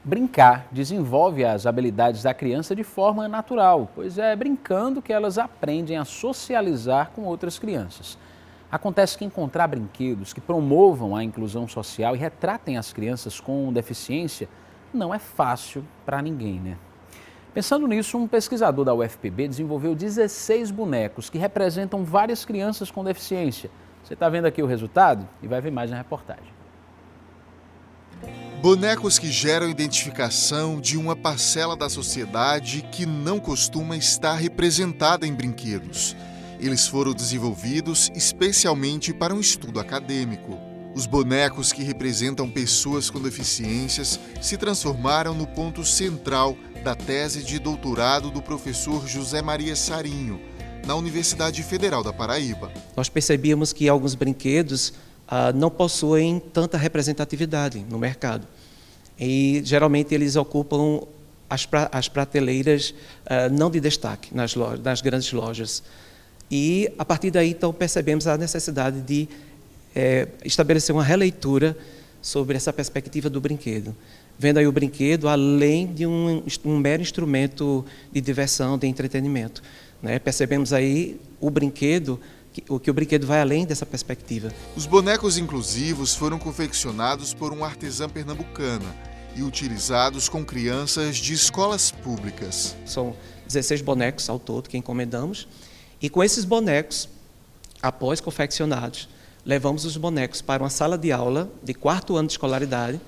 Brincar desenvolve as habilidades da criança de forma natural, pois é brincando que elas aprendem a socializar com outras crianças. Acontece que encontrar brinquedos que promovam a inclusão social e retratem as crianças com deficiência não é fácil para ninguém, né? Pensando nisso, um pesquisador da UFPB desenvolveu 16 bonecos que representam várias crianças com deficiência. Você está vendo aqui o resultado e vai ver mais na reportagem. Bonecos que geram identificação de uma parcela da sociedade que não costuma estar representada em brinquedos. Eles foram desenvolvidos especialmente para um estudo acadêmico. Os bonecos que representam pessoas com deficiências se transformaram no ponto central da tese de doutorado do professor José Maria Sarinho, na Universidade Federal da Paraíba. Nós percebíamos que alguns brinquedos não possuem tanta representatividade no mercado. E geralmente eles ocupam as prateleiras não de destaque nas grandes lojas. E a partir daí então percebemos a necessidade de estabelecer uma releitura sobre essa perspectiva do brinquedo. Vendo aí o brinquedo além de um mero instrumento de diversão, de entretenimento, né? Percebemos aí o que o brinquedo vai além dessa perspectiva. Os bonecos inclusivos foram confeccionados por uma artesã pernambucana e utilizados com crianças de escolas públicas. São 16 bonecos ao todo que encomendamos, e com esses bonecos, após confeccionados, levamos os bonecos para uma sala de aula de 4º ano de escolaridade,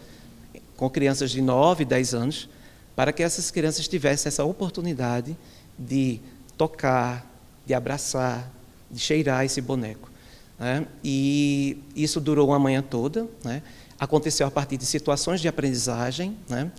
com crianças de 9 e 10 anos, para que essas crianças tivessem essa oportunidade de tocar, de abraçar, de cheirar esse boneco, né? E isso durou uma manhã toda, né? Aconteceu a partir de situações de aprendizagem, né?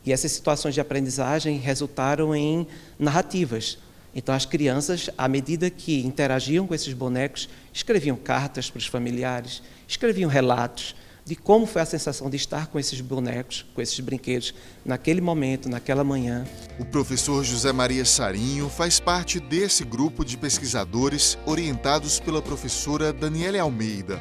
E essas situações de aprendizagem resultaram em narrativas. Então as crianças, à medida que interagiam com esses bonecos, escreviam cartas para os familiares, escreviam relatos de como foi a sensação de estar com esses bonecos, com esses brinquedos, naquele momento, naquela manhã. O professor José Maria Sarinho faz parte desse grupo de pesquisadores orientados pela professora Daniele Almeida.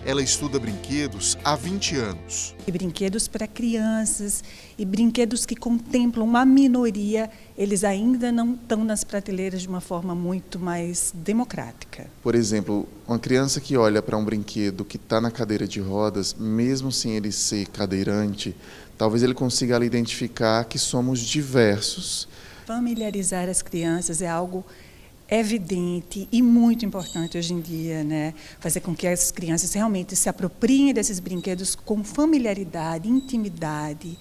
Ela estuda brinquedos há 20 anos. E brinquedos para crianças e brinquedos que contemplam uma minoria, eles ainda não estão nas prateleiras de uma forma muito mais democrática. Por exemplo, uma criança que olha para um brinquedo que está na cadeira de rodas, mesmo sem ele ser cadeirante, talvez ele consiga ali identificar que somos diversos. Familiarizar as crianças é algo evidente e muito importante hoje em dia, né? Fazer com que as crianças realmente se apropriem desses brinquedos com familiaridade, intimidade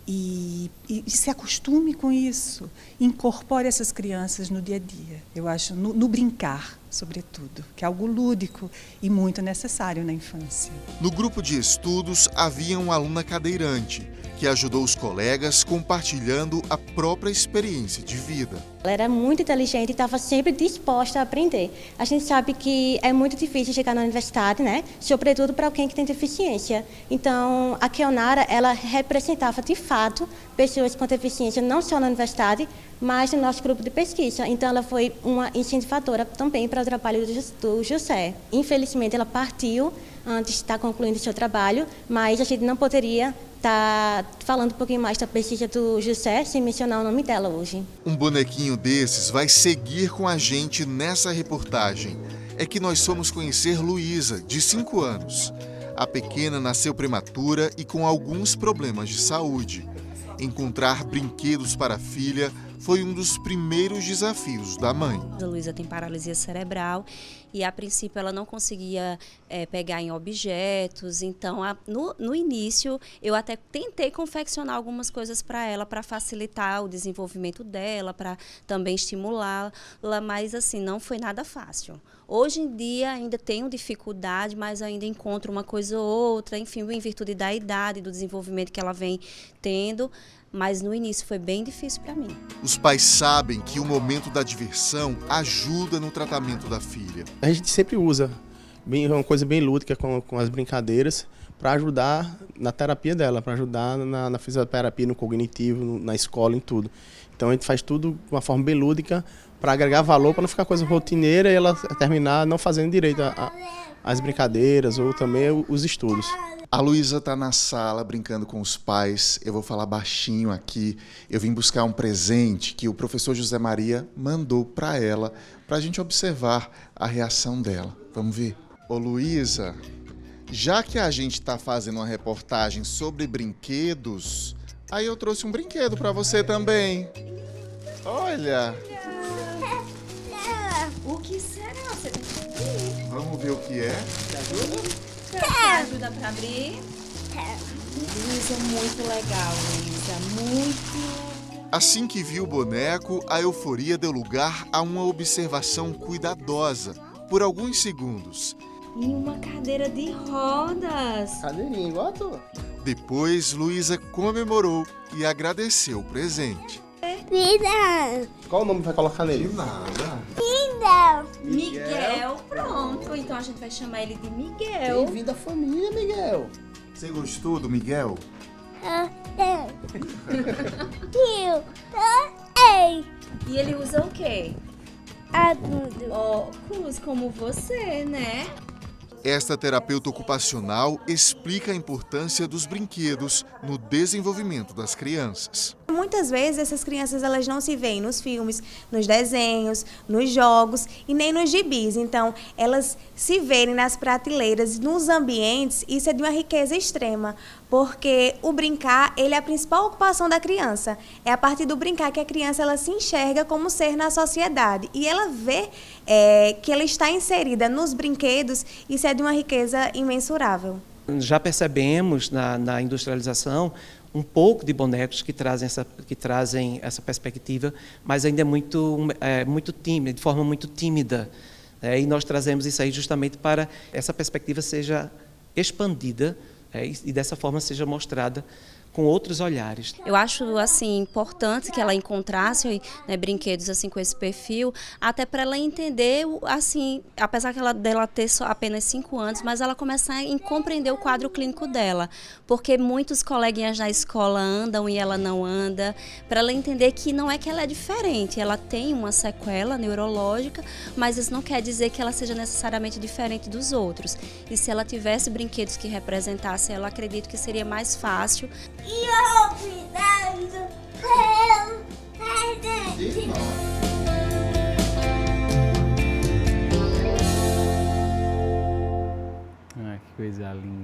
e se acostume com isso. Incorpore essas crianças no dia a dia, eu acho, no brincar, sobretudo, que é algo lúdico e muito necessário na infância. No grupo de estudos havia uma aluna cadeirante, que ajudou os colegas compartilhando a própria experiência de vida. Ela era muito inteligente e estava sempre disposta a aprender. A gente sabe que é muito difícil chegar na universidade, né? Sobretudo para alguém que tem deficiência. Então, a Keonara, ela representava de fato pessoas com deficiência não só na universidade, mas no nosso grupo de pesquisa. Então, ela foi uma incentivadora também para o trabalho do José. Infelizmente, ela partiu antes de estar concluindo seu trabalho, mas a gente não poderia estar falando um pouquinho mais da pesquisa do José sem mencionar o nome dela hoje. Um bonequinho desses vai seguir com a gente nessa reportagem. É que nós fomos conhecer Luísa, de 5 anos. A pequena nasceu prematura e com alguns problemas de saúde. Encontrar brinquedos para a filha foi um dos primeiros desafios da mãe. A Luísa tem paralisia cerebral e, a princípio, ela não conseguia pegar em objetos. Então, no início, eu até tentei confeccionar algumas coisas para ela, para facilitar o desenvolvimento dela, para também estimulá-la, mas, assim, não foi nada fácil. Hoje em dia, ainda tenho dificuldade, mas ainda encontro uma coisa ou outra, enfim, em virtude da idade, do desenvolvimento que ela vem tendo. Mas no início foi bem difícil para mim. Os pais sabem que o momento da diversão ajuda no tratamento da filha. A gente sempre usa uma coisa bem lúdica com as brincadeiras, para ajudar na terapia dela, para ajudar na fisioterapia, no cognitivo, na escola, em tudo. Então a gente faz tudo de uma forma bem lúdica para agregar valor, para não ficar coisa rotineira e ela terminar não fazendo direito às brincadeiras ou também os estudos. A Luísa está na sala brincando com os pais. Eu vou falar baixinho aqui. Eu vim buscar um presente que o professor José Maria mandou para ela, para a gente observar a reação dela. Vamos ver? Ô Luísa, já que a gente está fazendo uma reportagem sobre brinquedos, aí eu trouxe um brinquedo para você também. Olha! O que será? Você tem que abrir. Vamos ver o que é? Você ajuda pra abrir? Luísa, muito legal, Luísa. Muito. Assim que viu o boneco, a euforia deu lugar a uma observação cuidadosa, por alguns segundos. Em uma cadeira de rodas. Cadeirinha, igual a tua. Depois, Luísa comemorou e agradeceu o presente. Qual o nome vai colocar nele? Nada. Miguel, pronto. Então a gente vai chamar ele de Miguel. Bem-vindo à família, Miguel. Você gostou do Miguel? E ele usa o quê? Óculos, como você, né? Esta terapeuta ocupacional explica a importância dos brinquedos no desenvolvimento das crianças. Muitas vezes essas crianças elas não se veem nos filmes, nos desenhos, nos jogos e nem nos gibis. Então, elas se verem nas prateleiras, nos ambientes, isso é de uma riqueza extrema, porque o brincar, ele é a principal ocupação da criança. É a partir do brincar que a criança ela se enxerga como ser na sociedade e ela vê que ela está inserida nos brinquedos, isso é de uma riqueza imensurável. Já percebemos na industrialização um pouco de bonecos que trazem essa perspectiva, mas ainda é muito tímida, de forma muito tímida. E nós trazemos isso aí justamente para essa perspectiva seja expandida e dessa forma seja mostrada com outros olhares. Eu acho assim importante que ela encontrasse, né, brinquedos assim com esse perfil, até para ela entender assim, apesar dela ter só apenas 5 anos, mas ela começar a compreender o quadro clínico dela, porque muitos coleguinhas na escola andam e ela não anda, para ela entender que não é que ela é diferente, ela tem uma sequela neurológica, mas isso não quer dizer que ela seja necessariamente diferente dos outros. E se ela tivesse brinquedos que representassem, ela acredito que seria mais fácil. Ah, que coisa linda.